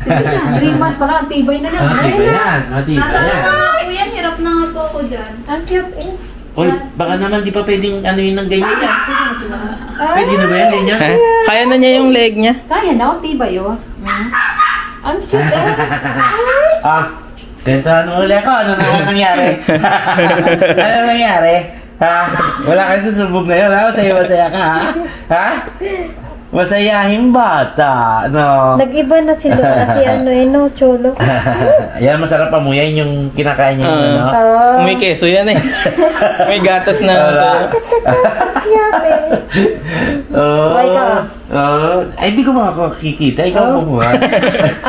3 months pala, tibay na lang. Matibay yan, matibay yan. Natatawa po yan, hirap na nga po ako dyan. Ang cute eh. Uy, baka naman di pa pwedeng ano yun ng ganyan niya. Pwede na ba yan, ganyan? Kaya na niya yung leg niya. Kaya na, tibay oh. Ang cute eh. Ganito ano ulit ako, ano naman nangyari? Ano nangyari? Ha? Wala kang susubog na yun, ha? Masaya ka, ha? Ha? Masayahin bata, no? Nag-iba na si Lola, si no, Cholo. Yan, masarap pamuyain yung kinakain niya, no? May keso yan eh. May gatas na. Yate. Ay, hindi ko makakikita. Ikaw kumuha.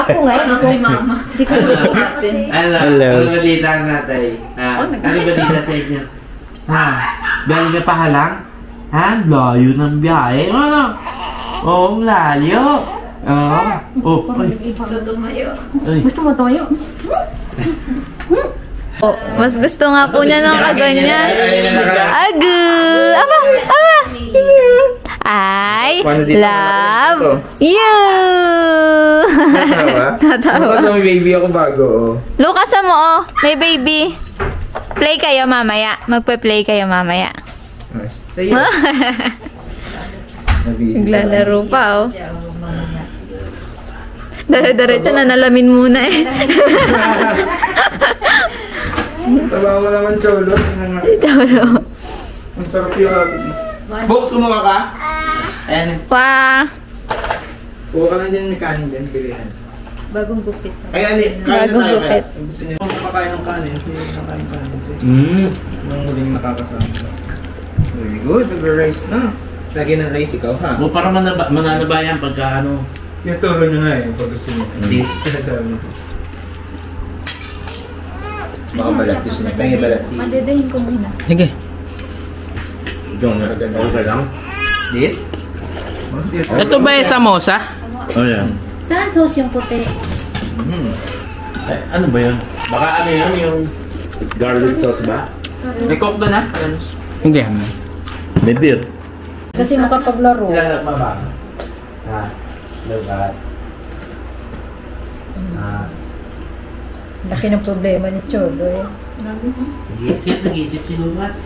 Ako nga, Si mama. hindi ko makikita. Ano balita natin? Ano balita sa inyo? Ha? Galing na pahalang? Ha? Layo ng biyahe. Ano? Oo, layo. Gusto tumayo. Gusto mo tayo? Oh, mas gusto nga po niya ng kaganyan. Agu! Aba! Aba! I love you! Natawa? May baby ako bago. Lucas mo oh, may baby. Play kayo mamaya. Magpe-play kayo mamaya. Sa'yo. Naglalaro pa oh. Dire-diretso na nalamin muna eh. Tabaho naman, Cholo. Cholo. Ang sarap yung atin. Box, kumuha ka? Ayan. Pa. Kuha ka na dyan, may kanin dyan. Pilihan. Bagong gupit. Ay, ano? Bagong gupit. Gusto niyo kumakain ng kanin. Hindi na kain kanin. Nung huling nakakasama. Very good. Nag-rice na. Lagi ng rice ikaw, ha? O, para mananabayan pagka ano. Tinuturo nyo nga eh, pag gusto nyo. This. Baka balat gusto nyo. Pengi balat si... Madedahin ko muna. Sige. Ito na. Okay lang. This? Ito ba yung samosa? Oh, yan. Saan sauce yung puti? Ay, ano ba yun? Baka ano yun, yung garlic sauce ba? May coke doon, ha? Hindi. May beer. Kasi makapaglaro. Ilalak mo ba? Ha? Lucas. Laki ng problema ni Cholo eh. Nag-iisip si Lucas.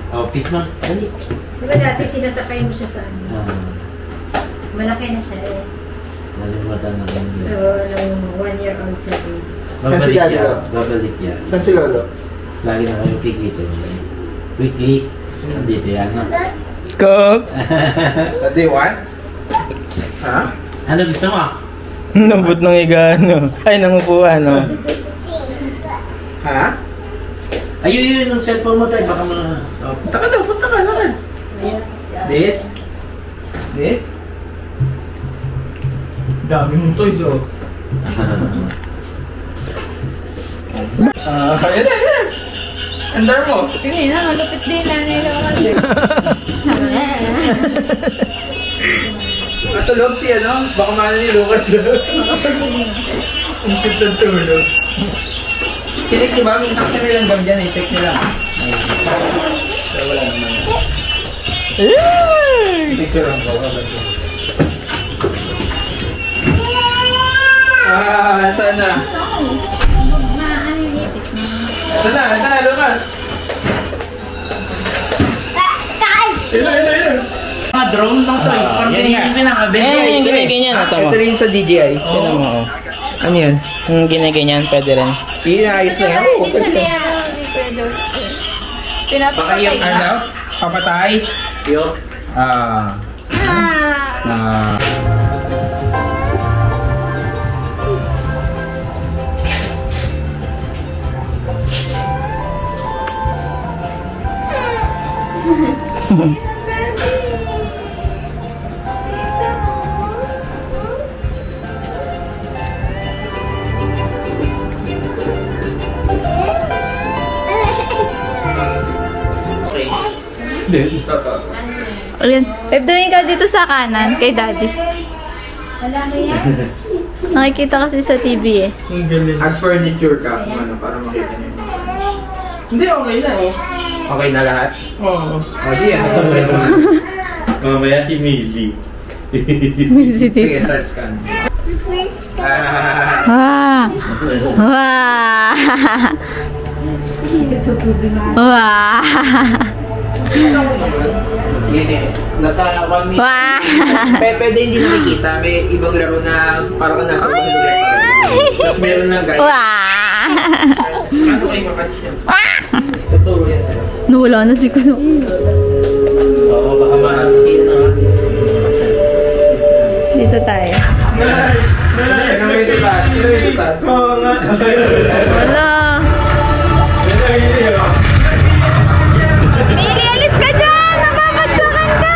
Oh, kiss mo. Dali. Diba dati sinasakay mo siya sa ano? Malaki na siya eh. Nalimutan na kami. Nung 1-year-old siya eh. Babalik yan. Babalik yan. Saan si Lolo? Lagi na kayo kikita niya. Weekly. Nandito yan. Coke! Day 1? Ha? Ano gusto mo? Nabot ng igano. Ay, nangupuan, no? Ha? Ayun, yung cellphone mo tayo. Baka mga... Punta ka daw, punta ka. Lakad. This? This? Dami mong toys, oh. Ayan na, ayan. Andar mo. Hindi na, malupit din lang nila kasi. Matulog si ano? Baka mahal ni Lucas. Ang cute ng tulog. Tinik niyo ba? May taxi nilang gam dyan eh. Check nyo lang. So wala naman. Picture lang po. Saan na? Saan na, Lucas? Ilo. Mga drone lang to. Parang Yan, ginaganyan. Ito rin sa DJI. Ano yun? Ginaganyan, pwede rin. Pinayos na yan. Hindi siya niya, hindi pwede. Pinapapatay na. Ano? Papatay? Yo. Ayun. Pep, dumingin ka dito sa kanan, kay daddy. Wala na yan? Nakikita kasi sa TV eh. Ang galing. At furniture ka, ano, para makita niyo. Hindi, okay na eh. Okay na lahat? Oo. Di yan. Mamaya si Millie. Music Sige, start scan. Wow! Wow! Wow! Nasa 1 minute. Wow! Pwede hindi nakikita. May ibang laro na parang nasa lugar. Tapos meron na guys. Wow! Ano kayo makatch yan? Tuturo yan sa'yo. Nawala na si Kuno. Oo, baka makasisira na nga. Dito tayo. Ano may sa taas? Ano may sa taas? Oo nga. Wala. Mili, alis ka dyan! Nababagsakan ka!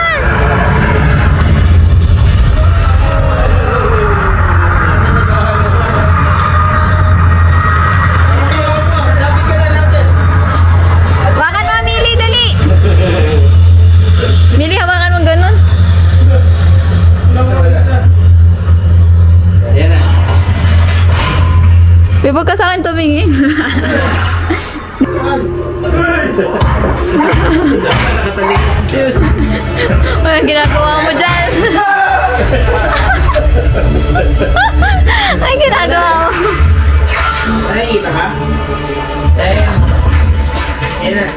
Lapit ka na, lapit. Hawakan mo, Mili, dali! Mili, hawakan mo ganun. Ayan na. Huwag ka sa akin tumingin. Ay, ang ginagawa mo dyan. Ay, ginagawa mo. Nakikita ka? Ayan. Ayan na.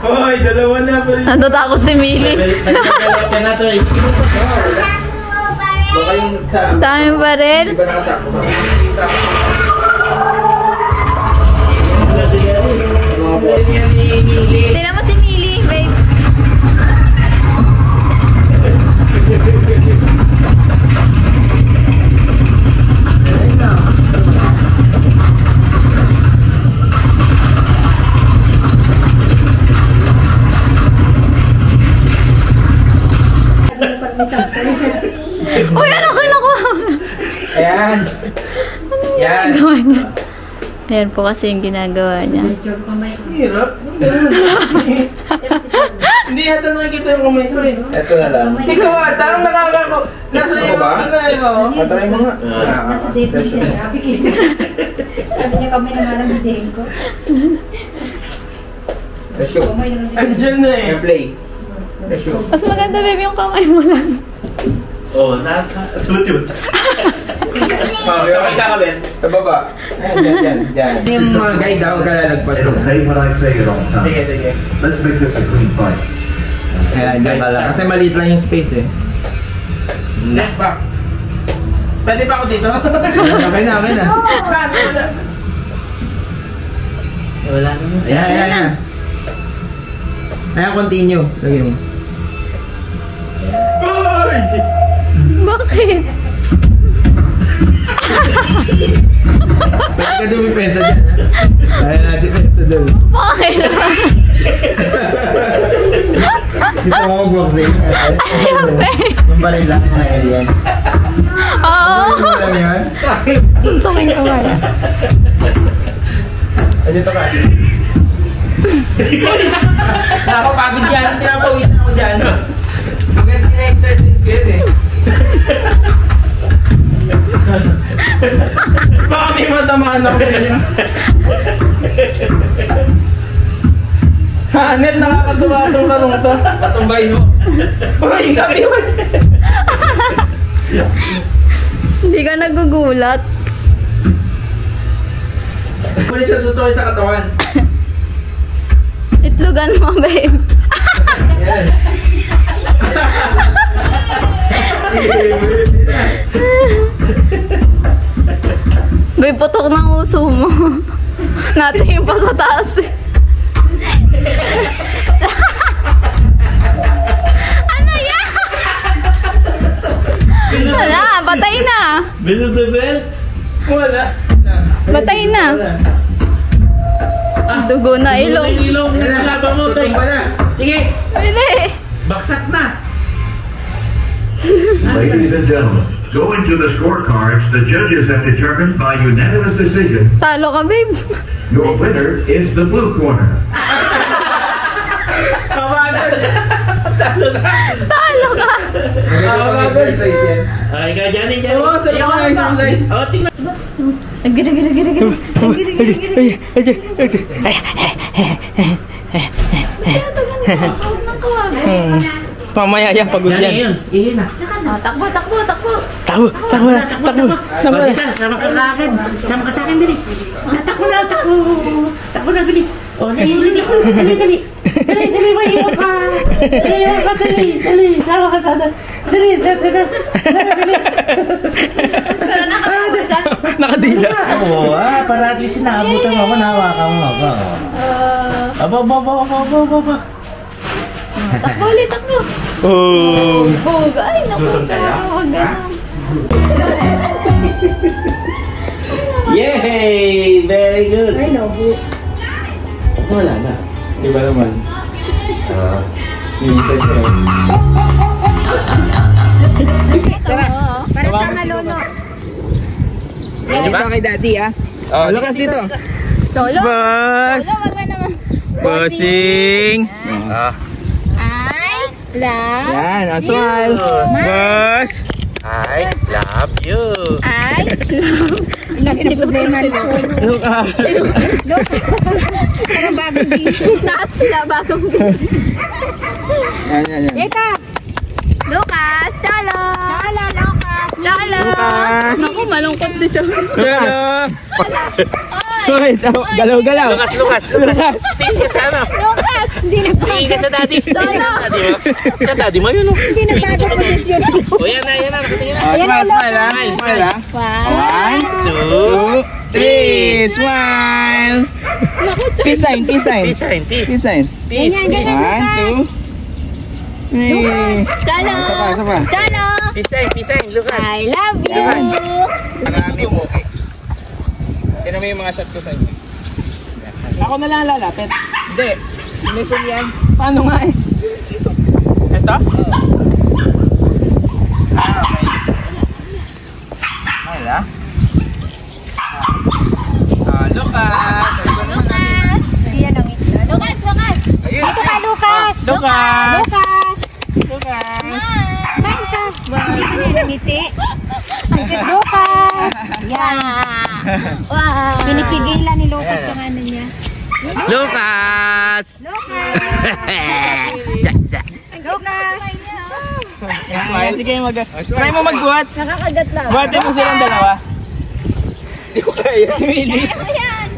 Hoy, dalawa na pa rin. Natatakot si Mili. Nagkakalap ka na to eh. Baka yung sa... Dami pa rin. Di ba nakasako sa... Tignan mo si Mili, babe. Uy, ano kinukuha? Ayan. Yan. Gawa niya. Ayan po kasi yung ginagawa niya. Hirap. Hindi yata nakikita yung kamay ko rin. Ito na lang. Ikaw ba? Tarang nakakako. Nasa iyo ba? Ano mo? Patry mo nga. Nasa date mo siya. Sabi niya kami nanganamitin ko. Resyo. Andiyan na eh. Play. Resyo. Mas maganda, babe, yung kamay mo lang. Oo, nakakatutut. Saan ka Ben? Sa baba. Yan. Yung mga guide daw kalalagpas It'll pay when I say it all the time. Sige. Let's make this a clean fight. Ayan, dyan ka lang. Kasi maliit lang yung space eh. Snack back. Pwede pa ako dito? Okay na. Wala naman. Ayan. Ayan, continue. Lagay mo. Bakit? Pwede ka dumipensa dyan, ha? Ayan natin pensa doon. Bakit? Di pa ako boxing. Ayaw, babe. Mambalin lang mga alien. Oo. Ano lang yan? Suntukin ko ba? Dito ka. Nakakapagod yan. Pinapawis ako dyan. Maganda na-exercise ko yun eh. Baka may matamaan ako rin. Hanep, nakakatuwa itong larong to. Katumbay mo. Uy, gabi yun. Hindi ka nagugulat. Pwede siya sutuloy sa katawan. Itlogan mo, babe. Yan. Babe, putok ng uso mo. Natingin pa sa taas eh. Ano yan? Wala, patay na. Binudubel? Wala. Patay na. Dugo na ilong. Ilong na laban mo, tay. Tutumba na. Sige, Hindi. baksak na. Ladies and gentlemen, going to the scorecards, the judges have determined by unanimous decision, Talo ka, babe. your winner is the blue corner. Talo ka. Exercise yan. Ay, ka dyan. Oo, sa iyo ka exercise. Oh, tingnan. Gira. Ba't ito ganito? Kawag ng kawag. Mamaya yan, pagod Yan. Ihin na. Takbo. Takbo na. Dito, sama ka sa akin. Sama ka sa akin, bilis. Takbo na, bilis. Oh, dali. Dali, mahiwa ka. Dali. Sama ka sa akin. Dali. Nakadila. Oo, para at least naabutan mo ako, nahawakan mo ako. Aba. Takbo ulit, takbo. Oh. Ay, naku. Huwag ganun. Yay! Very good. Ay, no. Wala na. Diba naman? Para sa malolo. Dito kay daddy, ah. Oh, Lucas dito. Lolo. Boss. Wag ka naman. Bossing. I love Yan, aswal. Boss. I love you. I Lagi na problema nito. Lucas. Parang bagong gising. lahat sila bagong busy. Yan. Eka! Lucas, Chalo. Chalo. Lucas. Naku, malungkot si Chalo. Hello. Wait, galaw-galaw. Lucas. Tingin ka sana. Lucas. Hindi nagbago. Tingin ka sa daddy. Chalo. Sa daddy mo yun, oh. Hindi nagbago posisyon. O, yan na. Nakatingin na. Smile, ah. One. 1, 2, 3. Smile. Naku, Chalo. Peace sign. Peace sign. Ganyan. 1, 2, 3. Chalo. Isa pa. Chalo. Peace sign, Lucas. I love you. Marami po. Yan naman yung mga shot ko sa inyo. Ako na lang lalapit. Hindi. Mesul yan. Paano nga eh? Ito? Okay. Wala. Lucas. Lucas. Diyan ang ito. Lucas. Dito ka, Lucas! Lucas. Smile ka! Hindi ka niya nangiti. Ang cute, Lucas! Yan! Wow. Pinipigilan ni Lucas yung ano niya. Lucas! Lucas! Smile. Sige, try mo magbuhat. Nakakagat lang. Buhatin mo silang dalawa. Hindi ko kaya. Si Willie. Yan.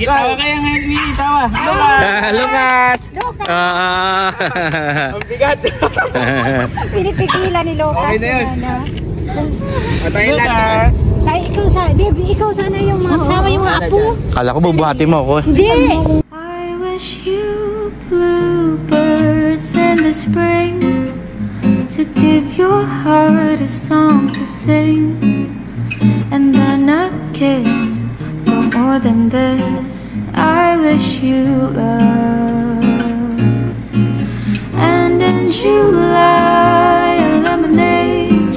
Tawa kaya nga, Willie. Tawa. Lucas! Ang bigat. Pinipigilan ni Lucas. Okay na yun. Patayin Lucas. lahat. Ay, ikaw sana yung mga kasama yung mga apo. Kala ko bubuhati mo ako. Hindi! I wish you bluebirds in the spring to give your heart a song to sing, and then a kiss, but more than this, I wish you love. And in July, a lemonade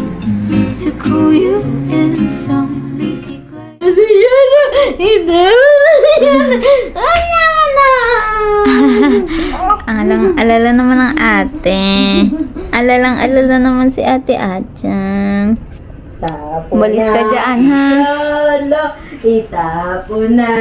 to cool you in some leafy glade. Alala naman ng ate. Alala naman si ate Achang. Balis ka dyan, ha? Itapon na.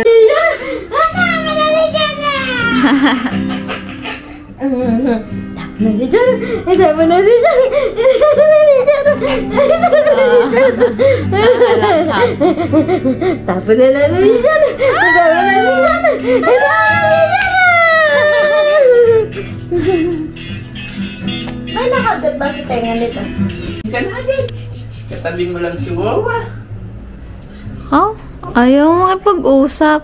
Ay, nakagat ba sa tenga nito? Katabi mo lang si Wawa. Oh, ayaw makipag-usap.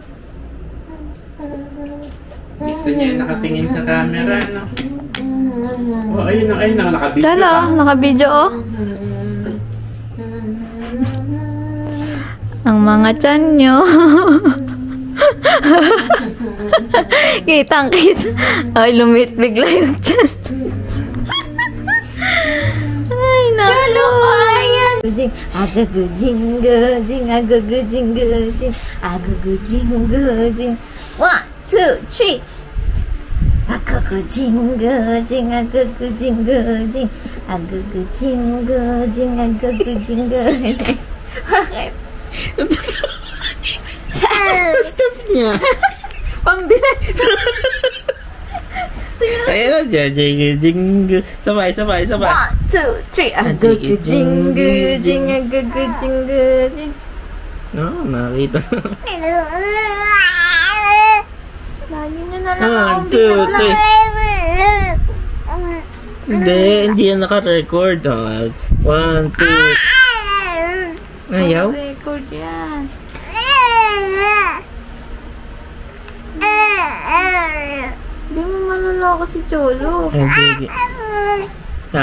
Gusto niya nakatingin sa camera, no? Oh, ayun na, nakabidyo. Chala, nakabidyo, oh. Ang mga tiyan nyo. Kitang-kita. Ay, lumit bigla yung tiyan. Ay, naku. Jing, agagujing, gajing, agagujing, gajing, agagujing, gajing. 1, 2, 3. Agagujing, gajing, agagujing, gajing, agagujing, gajing, agagujing, gajing. Bakit? Step niya. Pambilas ito. Ayan na, jing. Sabay. 1, 2, 3. Jing. No, nakita. Lagi nyo na lang 1, 2, 3. Hindi yan naka-record. 1, 2. Ayaw? Record yan. Hindi mo maluloko si Cholo. Sige. 1,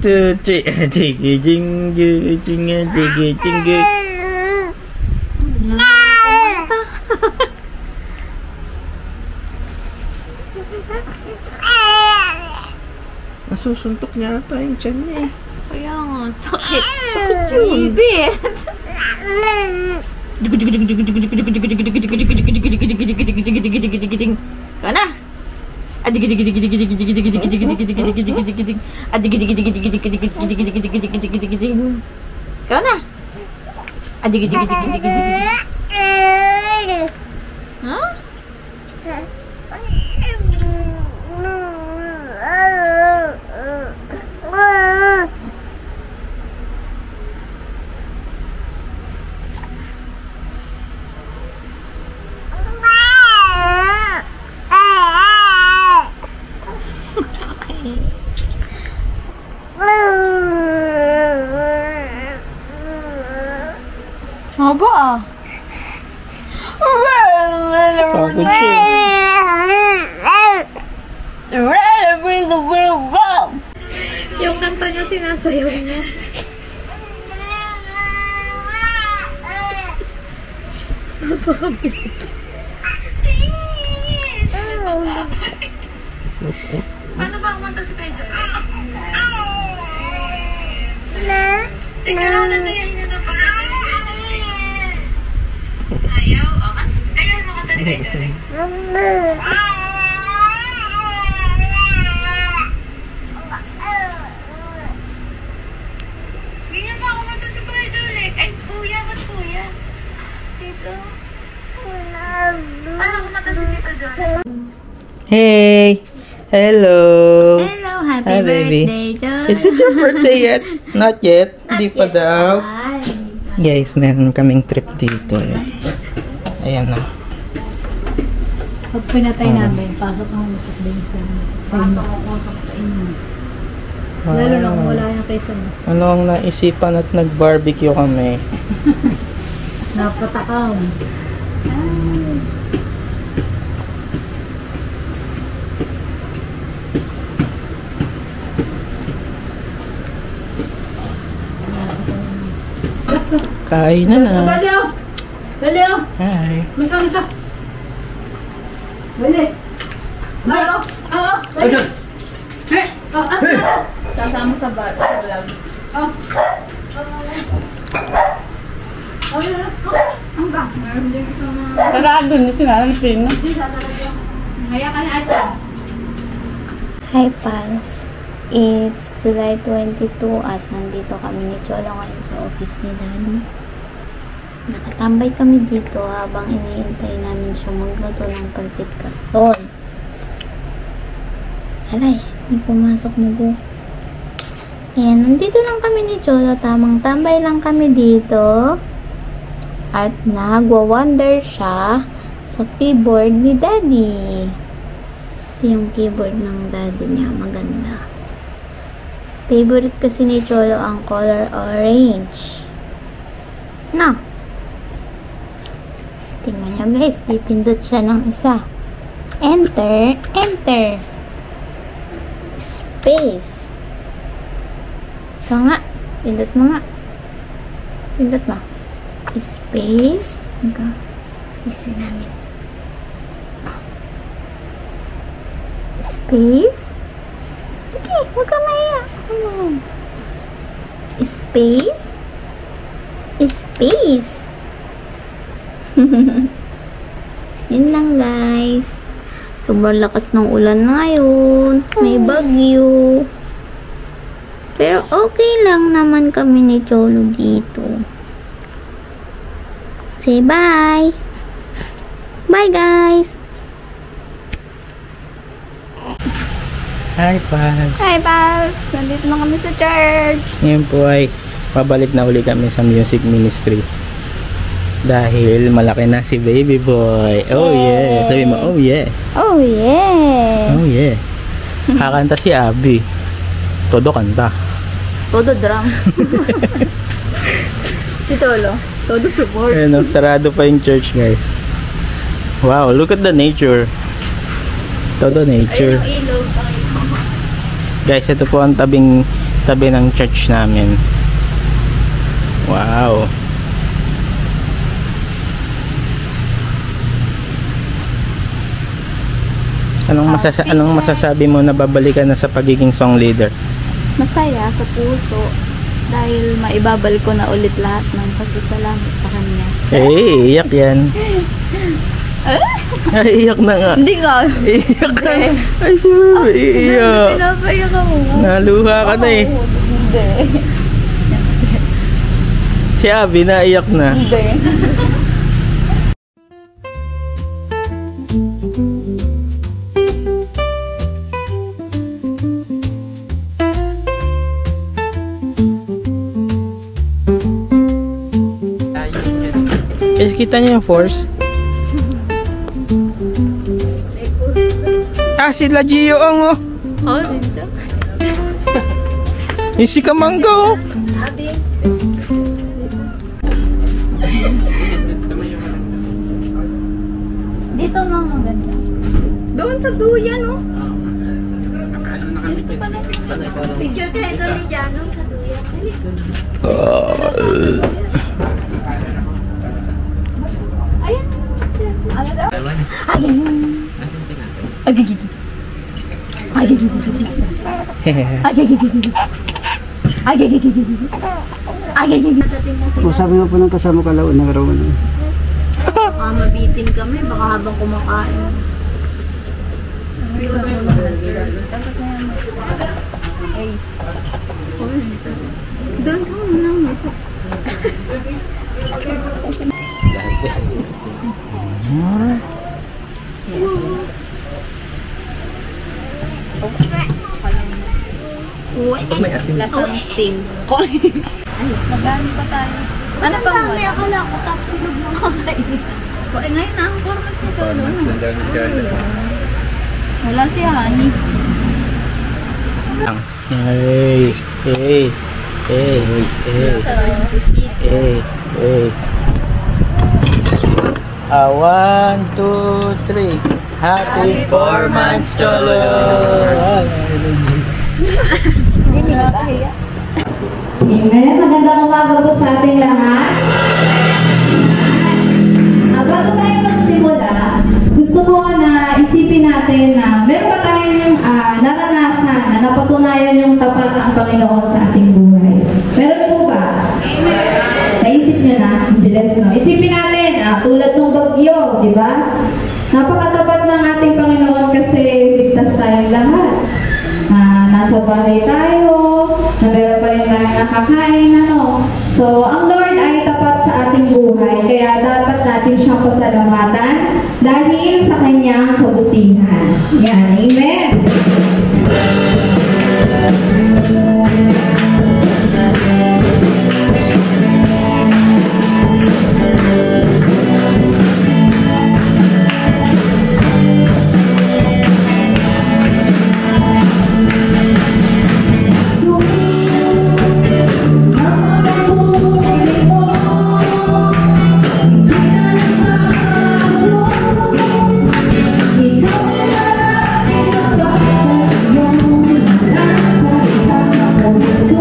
2, 3. Jing. Nasusuntok niya ata yung tiyan niya eh. Kaya nga, sakit. Sakit yun. Ibit. Ikaw na. Ikaw na. Huh? Haba ah. Pagod siya. Yung kanta niya sinasayaw niya. Napakabilis. Paano ba kumanta si kayo dyan? Teka lang, nagayahin na daw pagkanta si kayo dyan. Ayaw? Ayaw makanta ni kayo dyan. Ganyan ba kumanta si Kuya Jolek? Ay, kuya, ba't kuya? Tito? Paano kumanta si Tito Jolek? Hey! Hello! Hello, happy Hi, baby. birthday, Jolek! Is it your birthday yet? Not yet? Hindi pa daw. Guys, meron kaming trip dito. Ayan na. Pag pinatay namin, pasok ang usap din sa inyo. Lalo lang wala yung kaysa mo. Ano ang naisipan at nag-barbecue kami? Napatakam. Kain na na. Baliw! Hi. Mika! Bali! Baliw! Oo! Ayun! Kasama sa vlog. Ang bang? Meron din kasama. Tara, doon na sinara ng prino. Kaya ka na ito. Hi Pans, it's July 22 at nandito kami ni Cholo ngayon sa office ni Daddy. Nakatambay kami dito habang iniintay namin siya magluto ng pancit canton. Aray, may pumasok na po. Ayan, nandito lang kami ni Cholo, tamang tambay lang kami dito. At nagwa-wonder siya sa keyboard ni Daddy. Ito yung keyboard ng Daddy niya, maganda. Favorite kasi ni Cholo ang color orange. Na. Tingnan nyo guys, pipindot siya ng isa. Enter, enter. Space. Ito nga, pindot mo nga. Pindot mo. Space. Ito. Isi namin. Space. Sige, huwag ka maya. Space. Space. Yun lang guys. Sobrang lakas ng ulan ngayon. May bagyo. Pero okay lang naman kami ni Cholo dito. Say bye. Bye guys. Hi, Pals. Hi, Pals! Nandito na kami sa church. Ngayon po ay pabalik na uli kami sa music ministry. Dahil malaki na si baby boy. Oh yeah. Sabi mo, oh yeah. Oh, yeah! Oh yeah. Kakanta si Abby. Todo kanta. Todo drums. Si Tolo. Todo support. Ayun, sarado pa yung church, guys. Wow, look at the nature. Todo nature. Ayun, ilog. Guys, ito po ang tabi ng church namin. Wow. Anong masasabi mo na babalikan na sa pagiging song leader? Masaya sa puso. Dahil maibabalik ko na ulit lahat ng pasasalamat sa kanya. Eh, iyak yan. Ay, iyak na nga. Hindi nga. Iyak ka. Ay, sure. Iiyak. Pinapayak ako. Naluha ka na eh. Hindi. Si Abby naiyak na. Hindi. Guys, kita niyo yung force? Ah, sila Gio ang oh. Oh, dito. Yung si Kamangga oh. Dito mga maganda. Doon sa duyan, no? Picture ka ito ni Jano sa duyan. Ayan. Ano daw? O sabi mo po ng kasama ka laon ng arawan. Baka mabitin kami, baka habang kumakain. Ay. Doon ka muna mo. May asin. Lasang sting. Magano pa tayo? Ano pa mo? May akala ko tapos silog ng kakainin. Ngayon na, format si Tolo. Wala si Honey. Hey, hey, hey, hey, hey, hey. 1, 2, 3. Happy 4 months, Cholo! Amen. Magandang umaga po sa ating lahat. Bago tayo magsimula, gusto ko na isipin natin na meron pa tayong naranasan na napatunayan yung tapat ng Panginoon sa ating buhay. Meron po ba? Naisip nyo na? Bilis, no? Isipin natin, tulad ng bagyo, di ba? Napakatapat ng ating Panginoon kasi ligtas tayong lahat. Nasa bahay tayo, na meron pa rin tayong nakakain, ano. So, ang Lord ay tapat sa ating buhay, kaya dapat natin siyang pasalamatan dahil sa kanyang kabutihan. Yan, amen! So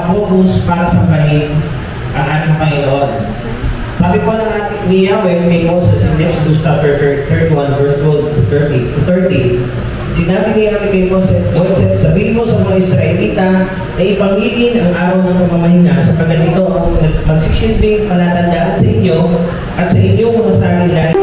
nakapokus para sambahin ang ating Panginoon. Sabi po ng ating ni Yahweh kay Moses in Exodus chapter 31 verse 12 to 30. Sinabi ni Yahweh kay Moses, sabihin mo sa mga Israelita na ipamigin ang araw ng pamamahinga sapagkat ito ang magsisilbing palatandaan sa inyo at sa inyong mga sarili.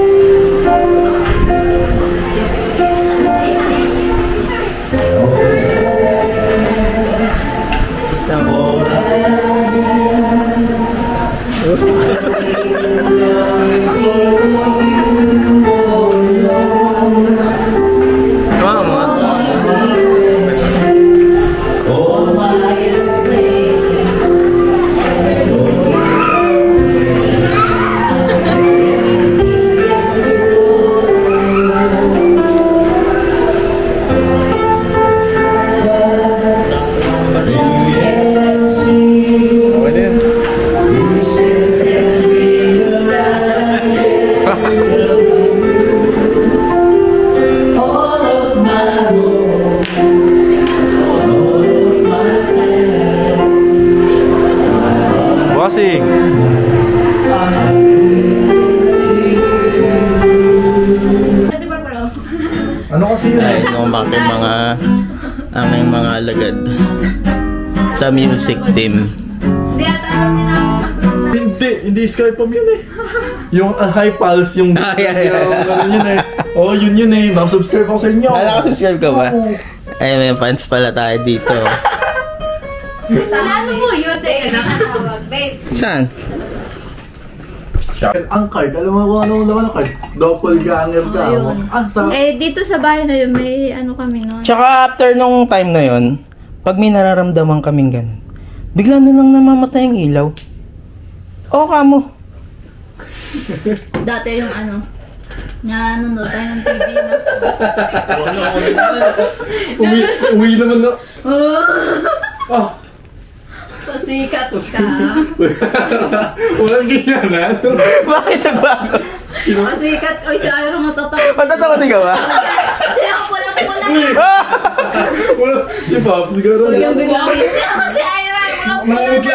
Bossing! Ano kasi yun eh? Bakit mga alagad sa music team. Hindi Skype yun eh. Yung high pulse, yung yun eh. Oh, yun eh. Nakasubscribe ako sa inyo. Nakasubscribe ka ba? Ay, may fans pala tayo dito. Ano mo yun? Teka na. Saan? Ang card, alam mo kung anong laman ng card? Doppelganger ka. Dito sa bahay na yun, may ano kami nun. Tsaka after nung time na yun, pag may nararamdaman kaming ganun, bigla na lang namamatay ang ilaw. Oo, kamo. Dati yung ano, nanonood tayo ng TV na. Uwi naman na. Pasikat ka. Walang ganyan. Bakit nagbago? Pasikat. Oy, si Ira matatawa. Matatawa din ka ba? Hindi ako pulang-pulang. Si Pops, siguro. Biglang-biglang. Hindi ako si Ira. Pulang-pulang.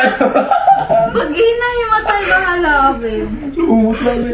Pag hinahimatay, bahala ka, babe. Umot lang eh.